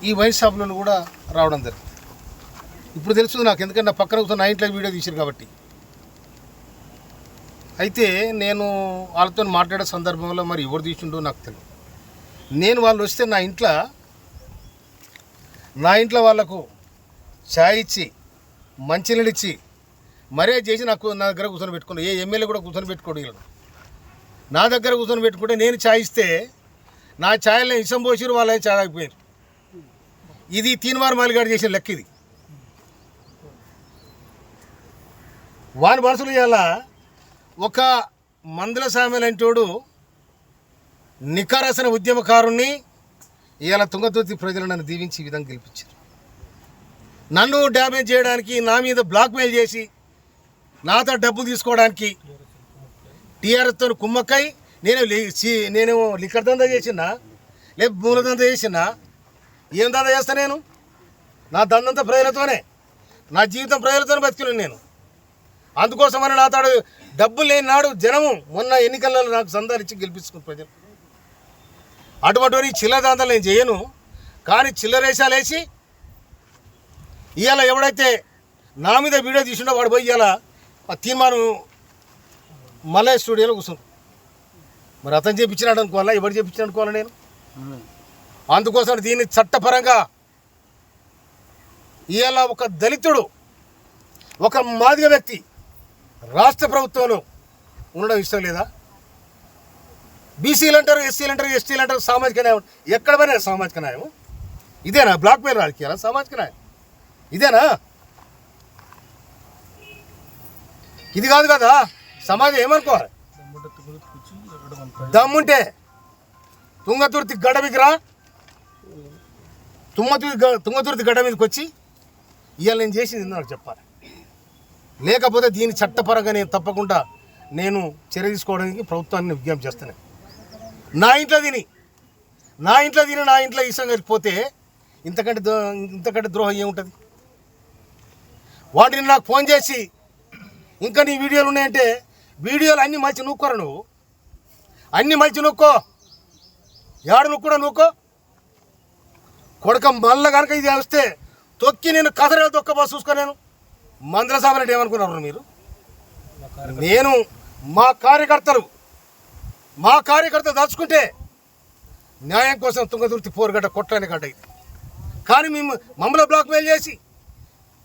ఈ వైన్ షాపులను కూడా రావడం జరిగింది. ఇప్పుడు తెలుస్తుంది నాకు, ఎందుకంటే నా పక్కన కూర్చొని నా ఇంట్లో వీడియో తీశారు కాబట్టి. అయితే నేను వాళ్ళతో మాట్లాడే సందర్భంలో మరి ఎవరు తీసిండో నాకు తెలియదు. నేను వాళ్ళు వస్తే నా ఇంట్లో వాళ్ళకు ఛాయ్ ఇచ్చి మంచినీళ్ళు ఇచ్చి మరే చేసి నా దగ్గర కూర్చొని పెట్టుకున్నాను. ఏ ఎమ్మెల్యే కూడా కూర్చొని పెట్టుకోడు. వీళ్ళు నా దగ్గర కూర్చొని పెట్టుకుంటే నేను ఛాయ్ ఇస్తే నా ఛాయల్ని ఇసం పోసిరు, వాళ్ళని ఛాయ్ ఆగిపోయారు. ఇది తీన్మార్ మాలిగాడు చేసిన లెక్క. ఇది వాని మనసులు ఇవాళ ఒక మందుల సామెలంటోడు నికారసన ఉద్యమకారుణ్ణి ఇవాళ తుంగతుర్తి ప్రజలు నన్ను దీవించి ఈ విధంగా గెలిపించారు. నన్ను డ్యామేజ్ చేయడానికి, నా మీద బ్లాక్మెయిల్ చేసి నాతో డబ్బులు తీసుకోవడానికి టీఆర్ఎస్తో కుమ్మక్కై నేను లిక్కర్ దందా చేసినా, లేక మూల దందా చేసినా, ఏం దందా చేస్తా నేను? నా దందంతా ప్రజలతోనే, నా జీవితం ప్రజలతోనే బతికినాను నేను. అందుకోసమని నాతో డబ్బులు లేని నాడు జనము మొన్న ఎన్నికలలో నాకు సందాలు ఇచ్చి గెలిపించుకున్న ప్రజలు. అటువంటి చిల్లర దందాలు నేను చేయను. కానీ చిల్లరేసాలు వేసి ఇవాళ ఎవడైతే నా మీద వీడియో తీసుండో వాడు పోయి ఇవాళ తీర్మానం మళ్ళీ స్టూడియోలో కూర్చున్నాను. మరి అతను చేయించినాడు అనుకోవాలా, ఎవరు చేయించినాడు అనుకోవాలా నేను? అందుకోసం దీన్ని చట్టపరంగా ఇవాళ ఒక దళితుడు, ఒక మాదిగ వ్యక్తి రాష్ట్ర ప్రభుత్వంలో ఉండడం ఇష్టం లేదా? బీసీలు అంటారు, ఎస్సీలు అంటారు, ఎస్టీలు అంటారు, సామాజిక న్యాయం. ఎక్కడ పోయినా సామాజిక న్యాయం ఇదేనా? బ్లాక్ మెయిల్ రాజకీయాలా సామాజిక న్యాయం ఇదేనా? ఇది కాదు కదా. సమాజం ఏమనుకోవాలి? దమ్ముంటే తుంగతుర్తి గడ్డ మీదరా, తుంగతుర్తి గడ్డ మీదకి వచ్చి ఇవాళ నేను చేసింది నాకు చెప్పాలి. లేకపోతే దీని చట్టపరంగా నేను తప్పకుండా చర్య తీసుకోవడానికి ప్రభుత్వాన్ని విజ్ఞప్తి చేస్తాను. నా ఇంట్లో తిని నా ఇంట్లో ఈసం పోతే ఇంతకంటే ద్రోహం ఏముంటుంది? వాటిని నాకు ఫోన్ చేసి ఇంకా నీ వీడియోలు ఉన్నాయంటే, వీడియోలు అన్నీ మంచి నూక్కోరా నువ్వు, అన్నీ మంచి నూక్కో, ఏడు నూక్కూడా నూక్కో కొడక. మళ్ళీ కనుక ఇది వస్తే తొక్కి నేను కథరేలు తొక్కబో చూసుకో. నేను మందుల సాబరెడ్డి ఏమనుకున్నారు మీరు? నేను మా కార్యకర్తలు దాచుకుంటే న్యాయం కోసం తుంగతుర్తి పోరుగడ్డ కొట్టని గడ్డ ఇది. కానీ మమ్మల్ని బ్లాక్మెయిల్ చేసి,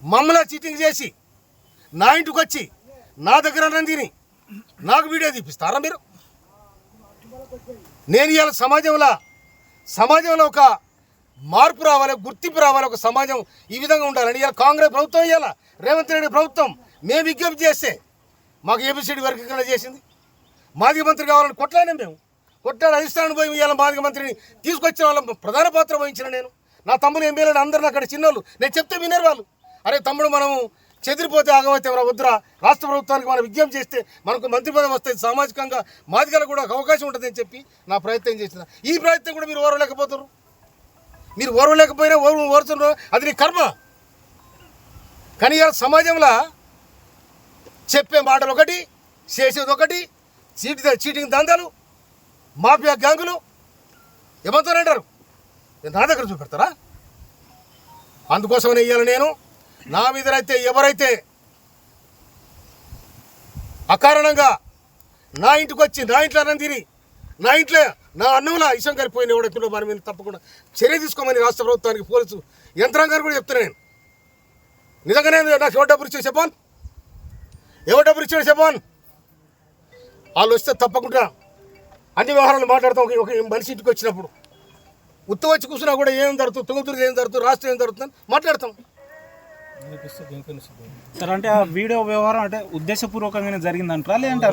మమ్మల్ని చీటింగ్ చేసి నా ఇంటికి వచ్చి నా దగ్గర తిని నాకు వీడియో తీపిస్తారా మీరు? నేను ఇవాళ సమాజంలో ఒక మార్పు రావాలి, గుర్తింపు రావాలి, ఒక సమాజం ఈ విధంగా ఉండాలని ఇవాళ కాంగ్రెస్ ప్రభుత్వం, ఇవాళ రేవంత్ రెడ్డి ప్రభుత్వం మేము విజ్ఞప్తి చేస్తే మాకు ఏబిసిడి వర్గీకరణ చేసింది. మాదిగ మంత్రి కావాలని కొట్లాడినా మేము. కొట్లాడి అధిష్టానం పోయి ఇవాళ మాదిగ మంత్రిని తీసుకొచ్చిన వాళ్ళ ప్రధాన పాత్ర వహించిన నేను. నా తమ్ముడు ఎమ్మెల్యేలు అందరిని అక్కడ చిన్నోళ్ళు, నేను చెప్తే వినరు వాళ్ళు. అరే తమ్ముడు, మనము చెదిరిపోతే ఆగమైతే ఎవరా వద్దురా, రాష్ట్ర ప్రభుత్వానికి మనం విజ్ఞప్తి చేస్తే మనకు మంత్రి పదవి వస్తుంది, సామాజికంగా మాదిగలకు కూడా అవకాశం ఉంటుందని చెప్పి నా ప్రయత్నం చేసిన. ఈ ప్రయత్నం కూడా మీరు ఓర్వలేకపోతారు. మీరు ఓర్వలేకపోయినా ఓరుతున్నారు, అది నీ కర్మ. కానీ ఇవాళ సమాజంలో చెప్పే మాటలు ఒకటి, చేసేది ఒకటి, చీటింగ్ దందాలు, మాఫియా గ్యాంగులు ఏమంటారంటారు, నా దగ్గర చూపెడతారా? అందుకోసమనే ఇవాళ నేను నా మీద అయితే ఎవరైతే అకారణంగా నా ఇంటికి వచ్చి నా ఇంట్లో అన్నం తిని నా అన్నంలో ఇష్టం కలిపోయిన ఎవడెక్కడో వారి మీద తప్పకుండా చర్య తీసుకోమని రాష్ట్ర ప్రభుత్వానికి, పోలీసు యంత్రాంగాన్ని కూడా చెప్తున్నాను నేను. నిజంగానే నాకు ఎవరు డబ్బులు ఇచ్చాడు చెప్పాను. వాళ్ళు వస్తే తప్పకుండా అన్ని వ్యవహారాలు మాట్లాడతాం. ఒక మనిషి ఇంటికి వచ్చినప్పుడు వచ్చి కూర్చున్నా కూడా ఏం జరుగుతుంది, తుంగతుర్తి ఏం జరుగుతుంది, రాష్ట్రం ఏం జరుగుతుందని మాట్లాడతాం. సార్ అంటే ఆ వీడియో వ్యవహారం అంటే ఉద్దేశపూర్వకంగానే జరిగిందంటారా లేదంటే